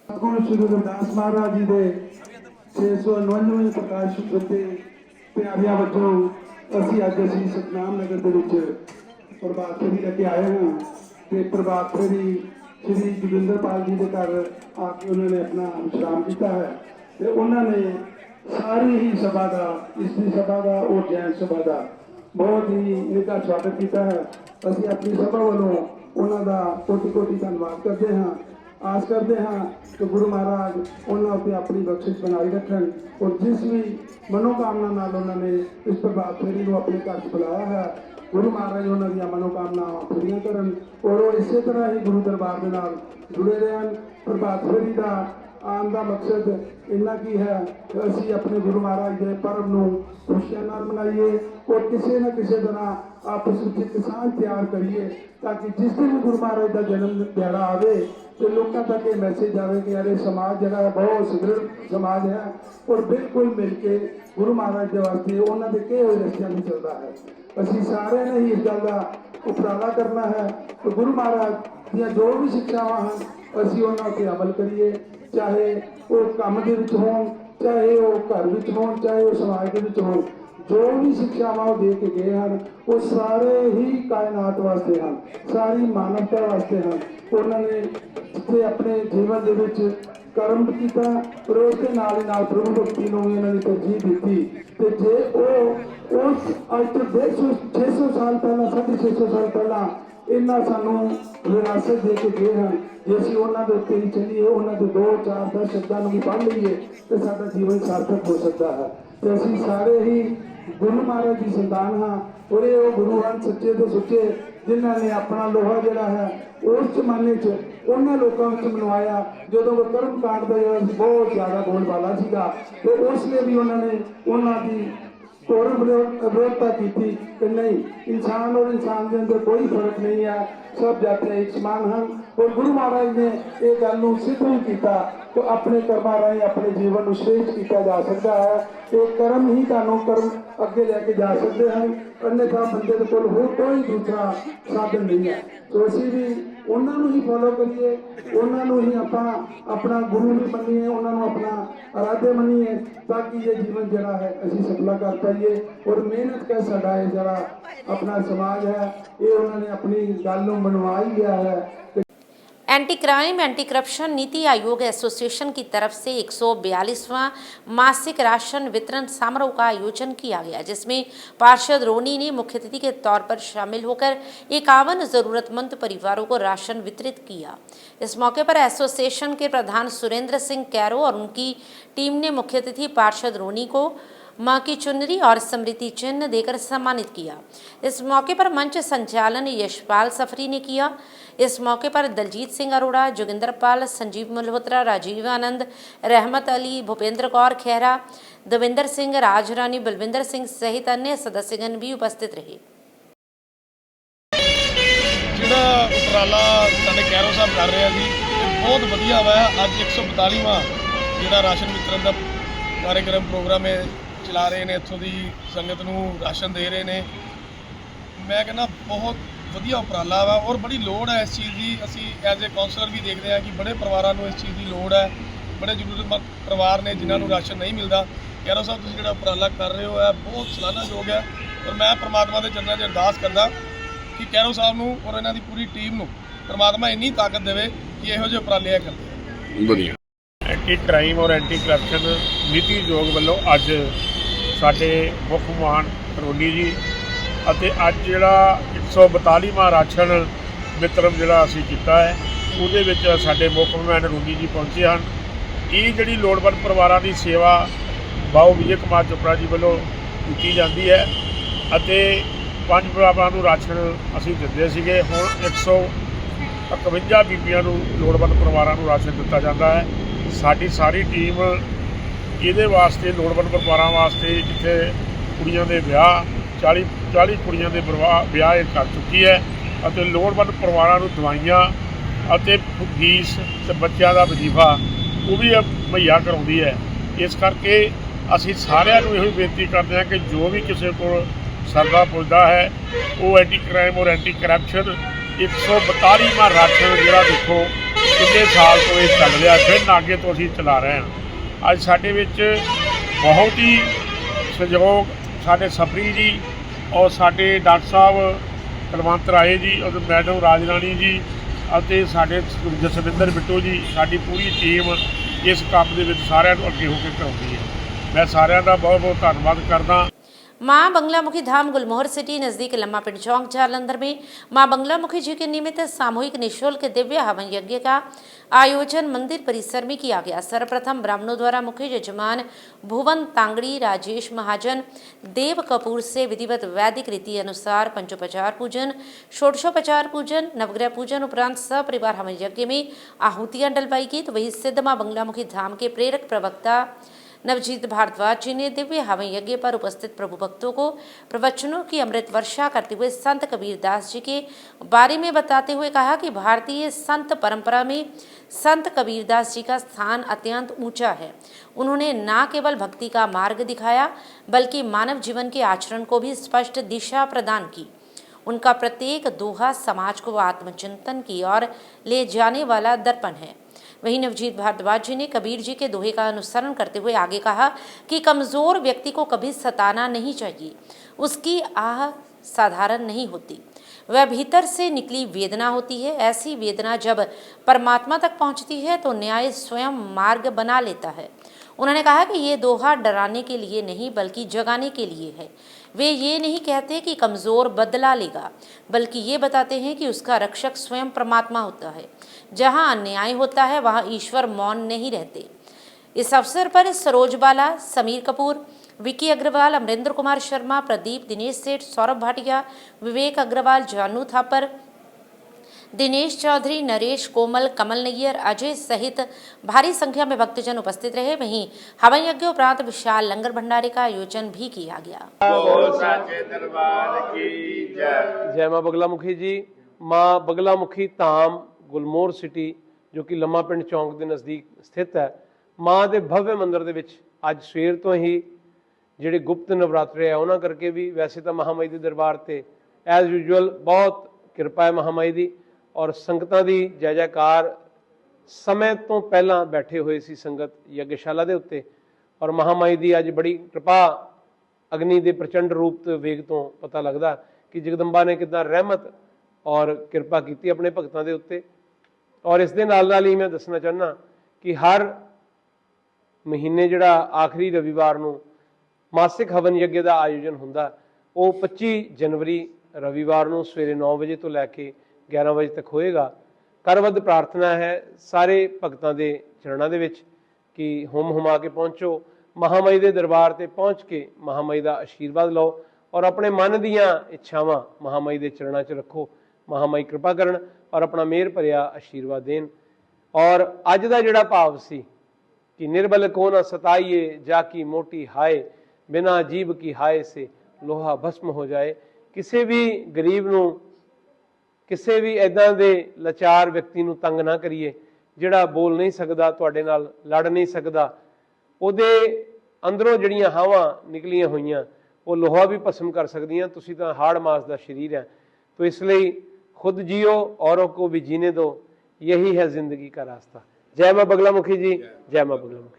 श्री रविदास महाराज जी के 699 प्रकाश उत्सव प्यारिया बच्चों ਅਸੀਂ ਅੱਜ ਸਤਨਾਮ ਨਗਰ ਦੇ ਵਿੱਚ ਪ੍ਰਭਾਤ ਫੇਰੀ ਲੈ ਕੇ ਆਏ ਹਾਂ ਤੇ ਪ੍ਰਭਾਤ ਫੇਰੀ ਸ਼੍ਰੀ ਜੋਗਿੰਦਰਪਾਲ ਜੀ ਦੇ ਘਰ ਆ ਕੇ ਉਹਨਾਂ ਨੇ ਆਪਣਾ ਵਿਸ਼ਰਾਮ ਕੀਤਾ ਹੈ ਤੇ ਉਹਨਾਂ ਨੇ ਸਾਰੀ ਹੀ ਸਭਾ ਦਾ, ਇਸਤਰੀ ਸਭਾ ਦਾ ਔਰ ਜੈਨ ਸਭਾ ਦਾ ਬਹੁਤ ਹੀ ਨਿੱਘਾ ਸਵਾਗਤ ਕੀਤਾ ਹੈ। ਅਸੀਂ ਆਪਣੀ ਸਭਾ ਵੱਲੋਂ ਉਹਨਾਂ ਦਾ ਕੋਟੀ-ਕੋਟੀ ਧੰਨਵਾਦ ਕਰਦੇ ਹਾਂ। आस करते हैं कि गुरु महाराज उन्होंने अपनी बख्शिश बनाई रखन और जिस भी मनोकामना नाल उन्होंने इस प्रभात फेरी को अपने घर बुलाया है, गुरु महाराज उन्होंने मनोकामना पूरी करन और वो इस तरह ही गुरु दरबार के नाल जुड़े रहन। प्रभात फेरी का आने का मकसद इन्ना की है कि असी अपने गुरु महाराज के पर्व को खुशियां नाल मनाइए और किसी न किसी तरह आपस में किसान तैयार करिए ताकि जिस दिन गुरु महाराज का जन्म दिहाड़ा आवे तो लोगों तक ये मैसेज आए कि यार समाज जरा बहुत सुदृढ़ समाज है और बिल्कुल मिल के गुरु महाराज के वास्ते उन्होंने कहे हुए रस्तियां भी चलता है। असी सारे ने ही इस गल का उपराला करना है तो गुरु महाराज दी जो भी शिक्षावां हैं असी उन्होंने पर अमल करिए, चाहे वो काम के विच होण, चाहे वो घर विच होण, चाहे वो समाज के विच होण। जो भी शिक्षावां दे के गए हैं वो सारे ही कायनात वास्ते हैं, सारी मानवता वास्ते हैं। उन्होंने जिथे अपने जीवन के विच कर्म किया और उसके नाल ही नाल प्रभु भक्ति को भी उन्होंने तरजीह दी। तो जे वो उस अज तो 600 साल पहला 650 साल पहला इन्ना सानू विरासत दे के गए हैं, जे असीं उन्हां दे उत्ते ही चलीए, उन्हां दे 2 4 10 शब्दां नूं भी पढ़ लईए तो साडा जीवन सार्थक हो सकता है। तो असीं सारे ही गुरु महाराज की संतान हाँ और ये वो गुरु हैं सच्चे तो सुच्चे जिन्होंने अपना लोहा जड़ा है उस जमाने उन्होंने लोगों में मनवाया जो कर्म कांड का बहुत ज़्यादा बोलबाला सीगा तो उसलिए भी उन्होंने उन्होंने तौर विरोधता की थी कि नहीं, इंसान और इंसान के अंदर कोई फर्क नहीं है, सब जाते एक समान हैं। और गुरु महाराज ने एक गल सिद्ध भी किया तो अपने कर्मा राही अपने जीवन को श्रेष्ठ किया जा सकता है। एक कर्म ही तुहानू कर्म अगे लेके जा सकते हैं, अन्यथा बंदे के कोल होर कोई दूसरा साधन नहीं है। तो असी भी उन्होंने ही फॉलो करिए, उन्होंने ही अपना गुरु भी मनीए, उन्होंने अपना आराध्य मनीए ताकि ये जीवन जरा है असी सफला कर पाइए। और मेहनत का साडा है जरा अपना समाज है ये उन्होंने अपनी गल मनवा ही लिया है। Anti crime anti corruption NITI Aayog association की तरफ से 142वां मासिक राशन वितरण समारोह का आयोजन किया गया, जिसमें पार्षद रोनी ने मुख्य अतिथि के तौर पर शामिल होकर 51 जरूरतमंद परिवारों को राशन वितरित किया। इस मौके पर एसोसिएशन के प्रधान सुरेंद्र सिंह कैरो और उनकी टीम ने मुख्य अतिथि पार्षद रोनी को मां की चुनरी और स्मृति चिन्ह देकर सम्मानित किया। इस मौके पर मंच संचालन यशपाल सफरी ने किया। इस मौके पर दलजीत सिंह अरोड़ा, जोगिंदर पाल, संजीव मल्होत्रा, राजीव आनंद, रहमत अली, भूपेंद्र कौर खैरा, दविंदर सिंह, राजरानी, बलविंदर सिंह सहित अन्य सदस्यगण भी उपस्थित रहे। ਜਿਹੜਾ ਉਪਰਾਲਾ ਸਾਡੇ ਕੈਰੋ ਸਾਹਿਬ ਕਰ ਰਹੇ ਆ ਜੀ ਬਹੁਤ ਵਧੀਆ ਵਾ। ਅੱਜ 142ਵਾਂ ਜਿਹੜਾ ਰਾਸ਼ਨ ਵਿਤਰਨ ਦਾ कार्यक्रम प्रोग्राम है चला रहे हैं, इतों की संगत को राशन दे रहे हैं। मैं कहना बहुत ਵਧੀਆ ਉਪਰਾਲਾ ਵਾ ਔਰ ਬੜੀ ਲੋੜ ਹੈ ਇਸ ਚੀਜ਼ ਦੀ। ਅਸੀਂ ਐਜ਼ ਏ ਕਾਉਂਸਲਰ ਵੀ ਦੇਖਦੇ ਹਾਂ ਕਿ ਬੜੇ ਪਰਿਵਾਰਾਂ ਨੂੰ ਇਸ ਚੀਜ਼ ਦੀ ਲੋੜ ਹੈ। ਬੜੇ ਜ਼ਰੂਰਤਮੰਦ ਪਰਿਵਾਰ ਨੇ ਜਿਨ੍ਹਾਂ ਨੂੰ ਰਾਸ਼ਨ ਨਹੀਂ ਮਿਲਦਾ। ਕੈਰੋ ਸਾਹਿਬ ਤੁਸੀਂ ਜਿਹੜਾ ਉਪਰਾਲਾ ਕਰ ਰਹੇ ਹੋ ਹੈ ਬਹੁਤ ਸਲਾਹਨਾਯੋਗ ਹੈ ਔਰ ਮੈਂ ਪ੍ਰਮਾਤਮਾ ਦੇ ਚਰਨਾਂ 'ਚ ਅਰਦਾਸ ਕਰਦਾ ਕਿ ਕੈਰੋ ਸਾਹਿਬ ਨੂੰ ਔਰ ਇਹਨਾਂ ਦੀ ਪੂਰੀ ਟੀਮ ਨੂੰ ਪ੍ਰਮਾਤਮਾ ਇੰਨੀ ਤਾਕਤ ਦੇਵੇ ਕਿ ਇਹੋ ਜਿਹੇ ਉਪਰਾਲੇ ਆ ਕਰਦੇ ਵਧੀਆ। ਐਂਟੀ ਕ੍ਰਾਈਮ ਔਰ ਐਂਟੀ ਕਰਪਸ਼ਨ ਨੀਤੀ ਆਯੋਗ ਵੱਲੋਂ ਅੱਜ ਸਾਡੇ ਮੁੱਖ ਮਹਿਮਾਨ ਰੋਲੀ ਜੀ ਅਤੇ ਅੱਜ ਜਿਹੜਾ 142ਵਾਂ ਰਾਸ਼ਨ ਵਿਤਰਨ ਜਿਹੜਾ ਅਸੀਂ ਕੀਤਾ ਹੈ ਉਹਦੇ ਵਿੱਚ ਸਾਡੇ ਮੁੱਖ ਮਹਿਮਾਨ ਰੋਲੀ ਜੀ ਪਹੁੰਚੇ ਹਨ। ਇਹ ਜਿਹੜੀ ਲੋੜਵੰਦ ਪਰਿਵਾਰਾਂ ਦੀ ਸੇਵਾ ਬਾਓ ਵਿਜੇ ਕੁਮਾਰ ਚੋਪੜਾ ਜੀ ਵੱਲੋਂ ਕੀਤੀ ਜਾਂਦੀ ਹੈ ਅਤੇ 5 ਪਰਿਵਾਰਾਂ ਨੂੰ ਰਾਸ਼ਨ ਅਸੀਂ ਦਿੰਦੇ ਸੀਗੇ। ਹੁਣ 151 ਬੀਬੀਆਂ ਨੂੰ ਲੋੜਵੰਦ ਪਰਿਵਾਰਾਂ ਨੂੰ ਰਾਸ਼ਨ ਦਿੱਤਾ ਜਾਂਦਾ ਹੈ। ਸਾਡੀ ਸਾਰੀ ਟੀਮ ਇਹਦੇ ਵਾਸਤੇ ਲੋੜਵੰਦ ਪਰਿਵਾਰਾਂ ਵਾਸਤੇ ਜਿੱਥੇ ਕੁੜੀਆਂ ਦੇ ਵਿਆਹ 40 ਕੁੜੀਆਂ ਦੇ ਵਿਆਹ ਇਹ ਕਰ ਚੁੱਕੀ ਹੈ ਅਤੇ ਲੋੜਵੰਦ ਪਰਿਵਾਰਾਂ ਨੂੰ ਦਵਾਈਆਂ ਅਤੇ ਫੀਸ ਅਤੇ ਬੱਚਿਆਂ ਦਾ ਵਜ਼ੀਫਾ ਉਹ ਵੀ ਮੁਹੱਈਆ ਕਰਾਉਂਦੀ ਹੈ। ਇਸ ਕਰਕੇ ਅਸੀਂ ਸਾਰਿਆਂ ਨੂੰ ਇਹੋ ਬੇਨਤੀ ਕਰਦੇ ਹਾਂ ਕਿ ਜੋ ਵੀ ਕਿਸੇ ਕੋਲ ਸਰਦਾ ਪੁੱਜਦਾ ਹੈ ਉਹ ਐਂਟੀ ਕ੍ਰਾਈਮ ਔਰ ਐਂਟੀ ਕਰਪਸ਼ਨ 142ਵਾਂ ਰਾਸ਼ਨ ਜਿਹੜਾ ਦੇਖੋ ਕਿੰਨੇ ਸਾਲ ਤੋਂ ਇਹ ਚੱਲ ਰਿਹਾ, ਫਿਰ ਅੱਗੇ ਤੋਂ ਅਸੀਂ ਚਲਾ ਰਹੇ ਹਾਂ। ਅੱਜ ਸਾਡੇ ਵਿੱਚ ਬਹੁਤ ਹੀ ਸਹਿਯੋਗ ਸਾਡੇ ਸਫਰੀ ਜੀ ਔਰ ਸਾਡੇ ਡਾਕਟਰ ਸਾਹਿਬ ਕੁਲਵੰਤ ਰਾਏ ਜੀ ਔਰ ਮੈਡਮ ਰਾਜਰਾਣੀ ਜੀ ਅਤੇ ਸਾਡੇ ਜਸਵਿੰਦਰ ਬਿੱਟੂ ਜੀ, ਸਾਡੀ ਪੂਰੀ ਟੀਮ ਇਸ ਕੰਮ ਦੇ ਵਿੱਚ ਸਾਰਿਆਂ ਨੂੰ ਅੱਗੇ ਹੋ ਕੇ ਕਰਾਉਂਦੀ ਹੈ। मैं सारिਆਂ ਦਾ बहुत बहुत धन्यवाद करदा। माँ बंगलामुखी धाम गुलमोहर सिटी नज़दीक लम्मा पिंड चौक जालंधर में माँ बंगलामुखी जी के निमित्त सामूहिक निःशुल्क दिव्य हवन यज्ञ का आयोजन मंदिर परिसर में किया गया। सर्वप्रथम ब्राह्मणों द्वारा मुख्य यजमान भुवन तांगड़ी राजेश महाजन देव कपूर से विधिवत वैदिक रीति अनुसार पंचोपचार पूजन षोडशोपचार पूजन नवग्रह पूजन उपरांत सपरिवार हवन यज्ञ में आहूतियां डलवाई गई। तो वही सिद्ध माँ बंगलामुखी धाम के प्रेरक प्रवक्ता नवजीत भारद्वाज जी ने दिव्य हवन यज्ञ पर उपस्थित प्रभु भक्तों को प्रवचनों की अमृत वर्षा करते हुए संत कबीरदास जी के बारे में बताते हुए कहा कि भारतीय संत परंपरा में संत कबीरदास जी का स्थान अत्यंत ऊंचा है। उन्होंने न केवल भक्ति का मार्ग दिखाया बल्कि मानव जीवन के आचरण को भी स्पष्ट दिशा प्रदान की। उनका प्रत्येक दोहा समाज को आत्मचिंतन की ओर ले जाने वाला दर्पण है। वहीं नवजीत भारद्वाज जी ने कबीर जी के दोहे का अनुसरण करते हुए आगे कहा कि कमज़ोर व्यक्ति को कभी सताना नहीं चाहिए, उसकी आह साधारण नहीं होती, वह भीतर से निकली वेदना होती है। ऐसी वेदना जब परमात्मा तक पहुंचती है तो न्याय स्वयं मार्ग बना लेता है। उन्होंने कहा कि ये दोहा डराने के लिए नहीं बल्कि जगाने के लिए है। वे ये नहीं कहते कि कमज़ोर बदला लेगा बल्कि ये बताते हैं कि उसका रक्षक स्वयं परमात्मा होता है। जहाँ अन्याय होता है वहाँ ईश्वर मौन नहीं रहते। इस अवसर पर सरोज बाला, समीर कपूर, विकी अग्रवाल, अमरिंदर कुमार शर्मा, प्रदीप, दिनेश सेठ, सौरभ भाटिया, विवेक अग्रवाल, जानू थापर, दिनेश चौधरी, नरेश कोमल, कमल नैयर, अजय सहित भारी संख्या में भक्तजन उपस्थित रहे। वहीं हवन यज्ञ उपरांत विशाल लंगर भंडारे का आयोजन भी किया गया। जय माँ बगलामुखी जी। माँ बगलामुखी धाम गुलमोहर सिटी जो कि लम्मा पिंड चौक के नज़दीक स्थित है। माँ के भव्य मंदिर के विच अज सवेर तो ही ਜਿਹੜੇ गुप्त नवरात्रे है उन्होंने करके भी वैसे तो महामाई के दरबार से एज यूजल बहुत किरपा है महामाई की और संगतां दी जय जयकार समय तो पहला बैठे हुए सी संगत यज्ञशाला के उत्ते और महामाई की अज बड़ी कृपा अग्नि के प्रचंड रूप वेग तो पता लगता कि जगदंबा ने कितना रहमत और किरपा की अपने भगतों के उत्ते। और इस दे नाल ही मैं दसना चाहना कि हर महीने जिहड़ा आखिरी रविवार नूं मासिक हवन यज्ञ का आयोजन हुंदा वो 25 जनवरी रविवार नूं सवेरे 9 बजे तो लैके 11 बजे तक होएगा। करवद प्रार्थना है सारे भगतां दे चरणों दे विच कि हुम हुमा के पहुँचो, महामाई के दरबार ते पहुँच के महामाई का आशीर्वाद लो और अपने मन दीयां इच्छावां महामाई के चरणों च रखो। महामाई कृपा करन और अपना मेहर भरिया आशीर्वाद देन। और अज का जिहड़ा भाव सी कि निर्बल को न सताइए जाकी मोटी हाय, बिना जीभ की हाय से लोहा भस्म हो जाए। किसी भी गरीब नूं किसी भी इदां दे लाचार व्यक्ति नूं तंग ना करिए जिहड़ा बोल नहीं सकदा, तुहाडे नाल लड़ नहीं सकदा, उहदे अंदरों जिहड़ियां हावां निकलियां होईयां वो लोहा भी भस्म कर सकदियां। तुसीं तां हाड़ मास दा शरीर है, तो इसलिए खुद जियो औरों को भी जीने दो, यही है जिंदगी का रास्ता। जय मां बगलामुखी जी, जय मां बगलामुखी।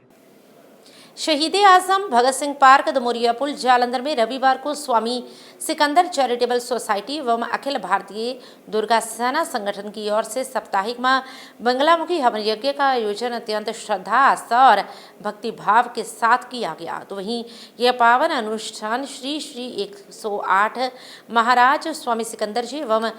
शहीद आजम भगत सिंह पार्क दमोरिया पुल जालंधर में रविवार को स्वामी सिकंदर चैरिटेबल सोसाइटी एवं अखिल भारतीय दुर्गा सेना संगठन की ओर से साप्ताहिक मां बगलामुखी हवन यज्ञ का आयोजन अत्यंत श्रद्धा, आस्था और भक्ति भाव के साथ किया गया। तो वहीं यह पावन अनुष्ठान श्री श्री 108 महाराज स्वामी सिकंदर जी एवं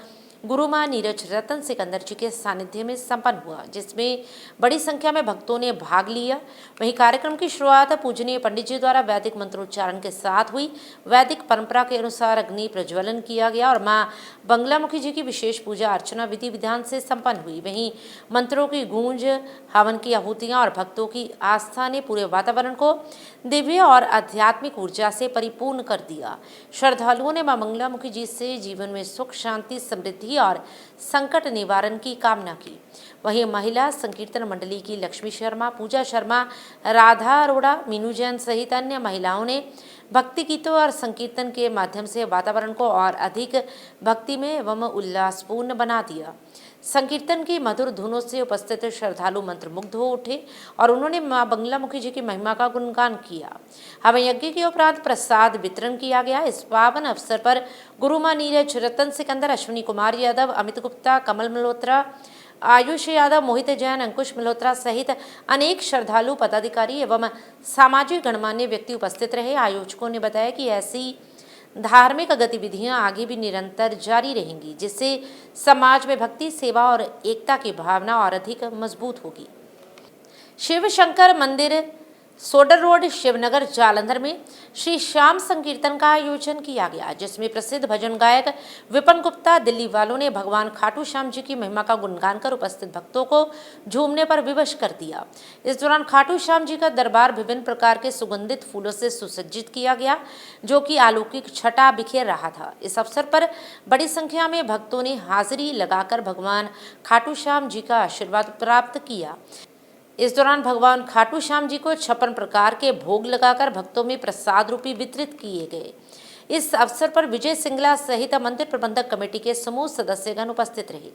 गुरु मां नीरज रतन सिकंदर जी के सानिध्य में संपन्न हुआ, जिसमें बड़ी संख्या में भक्तों ने भाग लिया। वहीं कार्यक्रम की शुरुआत पूजनीय पंडित जी द्वारा वैदिक मंत्रोच्चारण के साथ हुई। वैदिक परंपरा के अनुसार अग्नि प्रज्वलन किया गया और मां बगलामुखी जी की विशेष पूजा अर्चना विधि विधान से संपन्न हुई। वहीं मंत्रों की गूंज, हवन की आहुतियां और भक्तों की आस्था ने पूरे वातावरण को दिव्य और आध्यात्मिक ऊर्जा से परिपूर्ण कर दिया। श्रद्धालुओं ने मां बगलामुखी जी से जीवन में सुख, शांति, समृद्धि और संकट निवारण की कामना की। वहीं महिला संकीर्तन मंडली की लक्ष्मी शर्मा, पूजा शर्मा, राधा अरोड़ा, मीनू जैन सहित अन्य महिलाओं ने भक्ति गीतों और संकीर्तन के माध्यम से वातावरण को और अधिक भक्तिमय एवं उल्लासपूर्ण बना दिया। संकीर्तन की मधुर धुनों से उपस्थित श्रद्धालु मंत्रमुग्ध हो उठे और उन्होंने मां बगलामुखी जी की महिमा का गुणगान किया। हवन यज्ञ के उपरांत प्रसाद वितरण किया गया। इस पावन अवसर पर गुरु मां नीरज रतन सिकंदर, अश्विनी कुमार यादव, अमित गुप्ता, कमल मल्होत्रा, आयुष यादव, मोहित जैन, अंकुश मल्होत्रा सहित अनेक श्रद्धालु, पदाधिकारी एवं सामाजिक गणमान्य व्यक्ति उपस्थित रहे। आयोजकों ने बताया कि ऐसी धार्मिक गतिविधियां आगे भी निरंतर जारी रहेंगी, जिससे समाज में भक्ति, सेवा और एकता की भावना और अधिक मजबूत होगी। शिव शंकर मंदिर, सोडर रोड, शिवनगर, जालंधर में श्री श्याम संकीर्तन का आयोजन किया गया, जिसमें प्रसिद्ध भजन गायक विपन गुप्ता, दिल्ली वालों ने भगवान खाटू श्याम जी की महिमा का गुणगान कर उपस्थित भक्तों को झूमने पर विवश कर दिया। इस दौरान खाटू श्याम जी का दरबार विभिन्न प्रकार के सुगंधित फूलों से सुसज्जित किया गया, जो कि अलौकिक छटा बिखेर रहा था। इस अवसर पर बड़ी संख्या में भक्तों ने हाजिरी लगाकर भगवान खाटू श्याम जी का आशीर्वाद प्राप्त किया। इस दौरान भगवान खाटू श्याम जी को 56 प्रकार के भोग लगाकर भक्तों में प्रसाद रूपी वितरित किए गए। इस अवसर पर विजय सिंगला सहित मंदिर प्रबंधक कमेटी के समूह सदस्यगण उपस्थित रहे।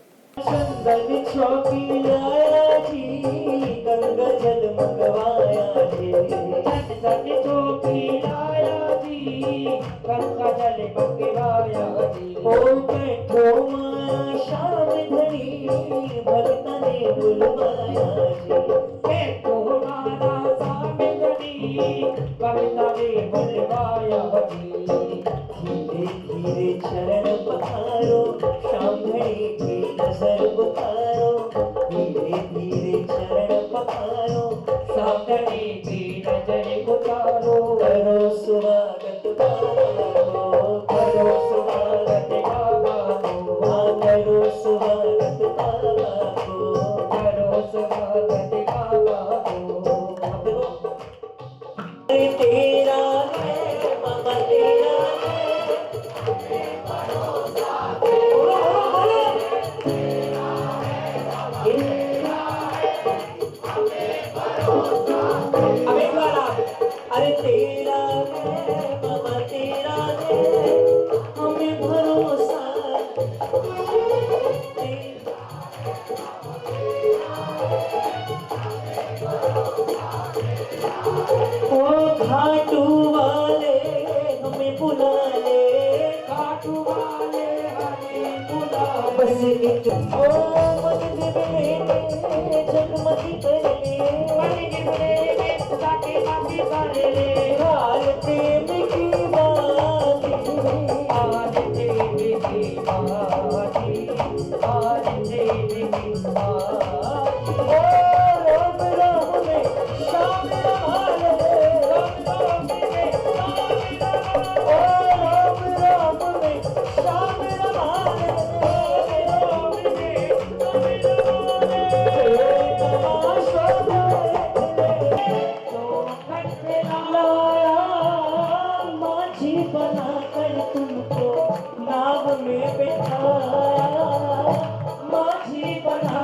माझी बना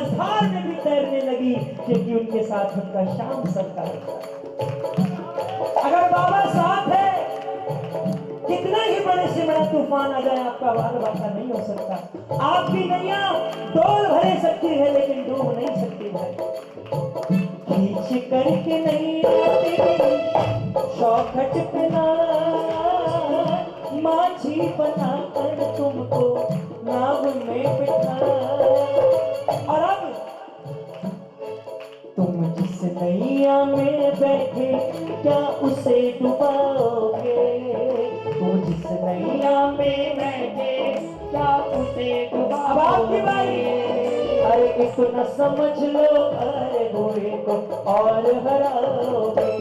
मझधार में भी तैरने लगी, क्योंकि उनके साथ उनका श्याम सरकार था। अगर बाबा साथ है, कितना ही बड़े से बड़ा तूफान आ जाए, आपका वाल बाका नहीं हो सकता। आपकी नैया डोल भरे सकती है, लेकिन डूब नहीं सकती है। खींच करके नहीं शौखट पिना, माछी बनाकर तुमको नाव में बिठा। और अब तुम जिस नैया में बैठे, क्या उसे डुबाओगे? तुम जिस नैया में बैठे, क्या उसे डुबाओगे? अरे इसको न समझ लो, अरे हुए को और हराओगे।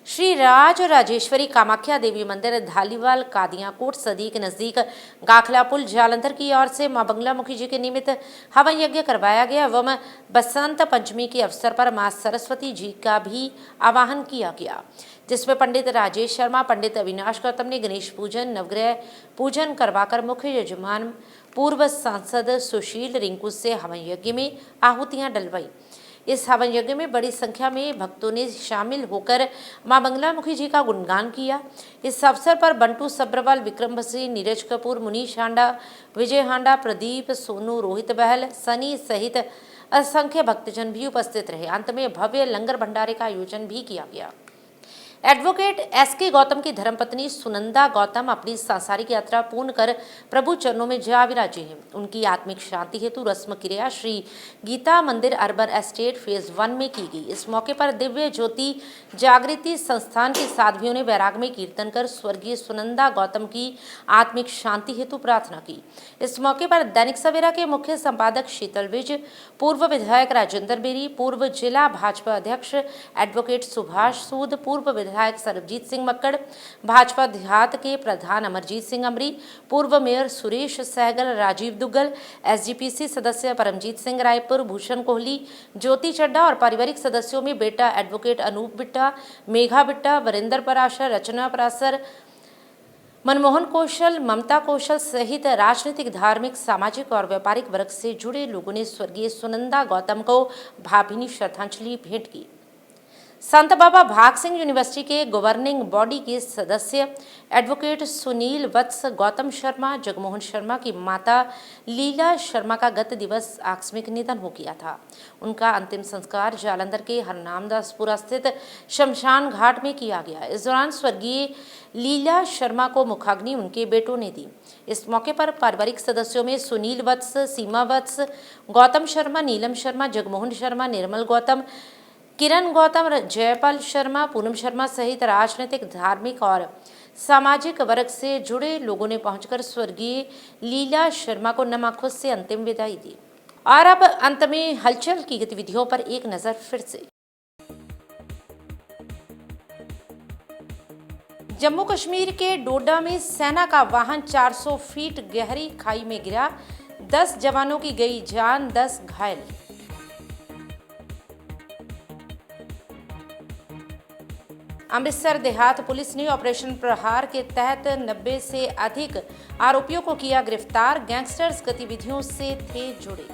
श्री राज और राजेश्वरी कामाख्या देवी मंदिर धालीवाल कादियाकोट सदी के नजदीक गाखला पुल जालंधर की ओर से मां बंगला मुखी जी के निमित्त हवन यज्ञ करवाया गया एवं बसंत पंचमी के अवसर पर मां सरस्वती जी का भी आवाहन किया गया, जिसमें पंडित राजेश शर्मा, पंडित अविनाश गौतम ने गणेश पूजन, नवग्रह पूजन करवाकर मुख्य यजमान पूर्व सांसद सुशील रिंकू से हवन यज्ञ में आहुतियां डलवाई। इस हवन यज्ञ में बड़ी संख्या में भक्तों ने शामिल होकर मां बंगला मुखी जी का गुणगान किया। इस अवसर पर बंटू सब्रवाल, विक्रम भसी, नीरज कपूर, मुनीश हांडा, विजय हांडा, प्रदीप, सोनू, रोहित बहल, सनी सहित असंख्य भक्तजन भी उपस्थित रहे। अंत में भव्य लंगर भंडारे का आयोजन भी किया गया। एडवोकेट एसके गौतम की धर्मपत्नी सुनंदा गौतम अपनी सांसारिक यात्रा पूर्ण कर प्रभु चरणों में जा विराजे हैं। उनकी आत्मिक शांति हेतु रस्म क्रिया श्री गीता मंदिर अर्बन एस्टेट फेज 1 में की गई। इस मौके पर दिव्य ज्योति जागृति संस्थान के साधवियों ने वैराग में कीर्तन कर स्वर्गीय सुनंदा गौतम की आत्मिक शांति हेतु प्रार्थना की। इस मौके पर दैनिक सवेरा के मुख्य संपादक शीतल विज, पूर्व विधायक राजेंद्र बेरी, पूर्व जिला भाजपा अध्यक्ष एडवोकेट सुभाष सूद, पूर्व विधायक सरबजीत सिंह मक्कड़, भाजपा देहात के प्रधान अमरजीत सिंह अमरी, पूर्व मेयर सुरेश सहगल, राजीव दुग्गल, एसजीपीसी सदस्य परमजीत सिंह रायपुर, भूषण कोहली, ज्योति चड्डा और पारिवारिक सदस्यों में बेटा एडवोकेट अनूप बिट्टा, मेघा बिट्टा, वरिंदर पराशर, रचना पराशर, मनमोहन कौशल, ममता कौशल सहित राजनीतिक, धार्मिक, सामाजिक और व्यापारिक वर्ग से जुड़े लोगों ने स्वर्गीय सुनंदा गौतम को भावभीनी श्रद्धांजलि भेंट की। संत बाबा भाग सिंह यूनिवर्सिटी के गवर्निंग बॉडी के सदस्य एडवोकेट सुनील वत्स गौतम शर्मा, जगमोहन शर्मा की माता लीला शर्मा का गत दिवस आकस्मिक निधन हो गया था। उनका अंतिम संस्कार जालंधर के हरनामदासपुरा स्थित शमशान घाट में किया गया। इस दौरान स्वर्गीय लीला शर्मा को मुखाग्नि उनके बेटों ने दी। इस मौके पर पारिवारिक सदस्यों में सुनील वत्स, सीमा वत्स, गौतम शर्मा, नीलम शर्मा, जगमोहन शर्मा, निर्मल गौतम, किरण गौतम, जयपाल शर्मा, पूनम शर्मा सहित राजनीतिक, धार्मिक और सामाजिक वर्ग से जुड़े लोगों ने पहुंचकर स्वर्गीय लीला शर्मा को नम आंखों से अंतिम विदाई दी। और अब अंत में हलचल की गतिविधियों पर एक नजर फिर से। जम्मू कश्मीर के डोडा में सेना का वाहन 400 फीट गहरी खाई में गिरा, 10 जवानों की गई जान, 10 घायल। अमृतसर देहात पुलिस ने ऑपरेशन प्रहार के तहत 90 से अधिक आरोपियों को किया गिरफ्तार, गैंगस्टर्स गतिविधियों से थे जुड़े।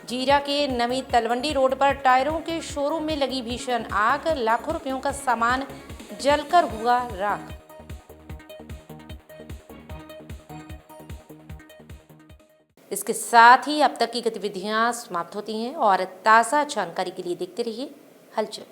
जीरा के नवी तलवंडी रोड पर टायरों के शोरूम में लगी भीषण आग, लाखों रुपयों का सामान जलकर हुआ राख। इसके साथ ही अब तक की गतिविधियां समाप्त होती हैं और ताज़ा जानकारी के लिए देखते रहिए हलचल।